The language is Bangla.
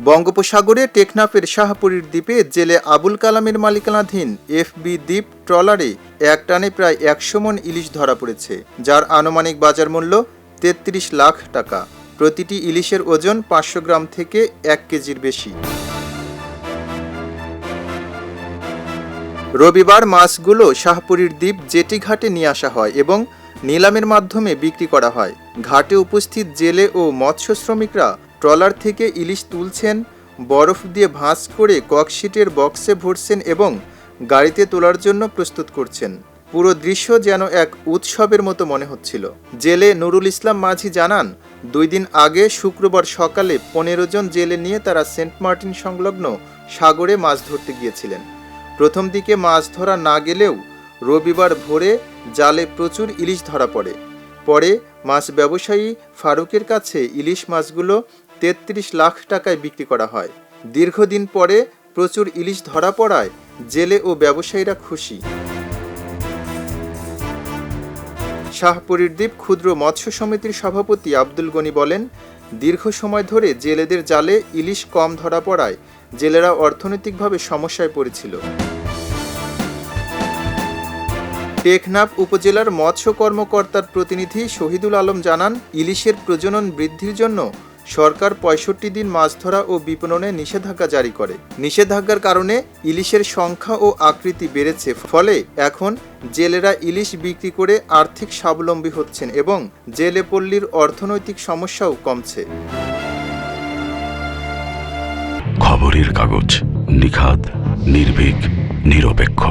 বঙ্গোপসাগরে টেকনাফের শাহপুরীর দ্বীপে জেলে আবুল কালামের মালিকানাধীন এফবি দ্বীপ ট্রলারে একটানে প্রায় ১০০ মণ ইলিশ ধরা পড়েছে, যার আনুমানিক বাজার মূল্য ৩৩ লাখ টাকা। প্রতিটি ইলিশের ওজন ৫০০ গ্রাম থেকে ১ কেজির বেশি। রবিবার মাছগুলো শাহপুরীর দ্বীপ জেটি ঘাটে নিয়ে আসা হয় এবং নিলামের মাধ্যমে বিক্রি করা হয়। ঘাটে উপস্থিত জেলে ও মৎস্য শ্রমিকরা ট্রলার থেকে ইলিশ তুলছেন, বরফ দিয়ে ভাঁজ করে ককশিটের বক্সে ভরছেন এবং গাড়িতে তোলার জন্য প্রস্তুত করছেন। পুরো দৃশ্য যেন এক উৎসবের মতো মনে হচ্ছিল। জেলে নুরুল ইসলাম মাঝি জানান, ২ দিন আগে শুক্রবার সকালে ১৫ জন জেলে নিয়ে তারা সেন্ট মার্টিন সংলগ্ন সাগরে মাছ ধরতে গিয়েছিলেন। প্রথম দিকে মাছ ধরা না গেলেও রবিবার ভোরে জালে প্রচুর ইলিশ ধরা পড়ে। পরে মাছ ব্যবসায়ী ফারুকের কাছে ইলিশ মাছগুলো ৩৩ লাখ টাকায় বিক্রি করা হয়। দীর্ঘদিন পরে প্রচুর ইলিশ ধরা পড়ায় জেলে ও ব্যবসায়ীরা খুশি। শাহপুরীর দ্বীপ ক্ষুদ্র মৎস্য সমিতির সভাপতি আব্দুল গনি বলেন, দীর্ঘ সময় ধরে জেলেদের জালে ইলিশ কম ধরা পড়ায় জেলেরা অর্থনৈতিকভাবে সমস্যায় পড়েছিল। টেকনাফ উপজেলার মৎস্য কর্মকর্তার প্রতিনিধি শহীদুল আলম জানান, ইলিশের প্রজনন বৃদ্ধির জন্য সরকার ৬৫ দিন মাছ ধরা ও বিপণনে নিষেধাজ্ঞা জারি করে। নিষেধাজ্ঞার কারণে ইলিশের সংখ্যা ও আকৃতি বেড়েছে, ফলে এখন জেলেরা ইলিশ বিক্রি করে আর্থিক স্বাবলম্বী হচ্ছেন এবং জেলে পল্লীর অর্থনৈতিক সমস্যাও কমছে। খবরের কাগজ, নিখাত, নির্ভীক, নিরপেক্ষ।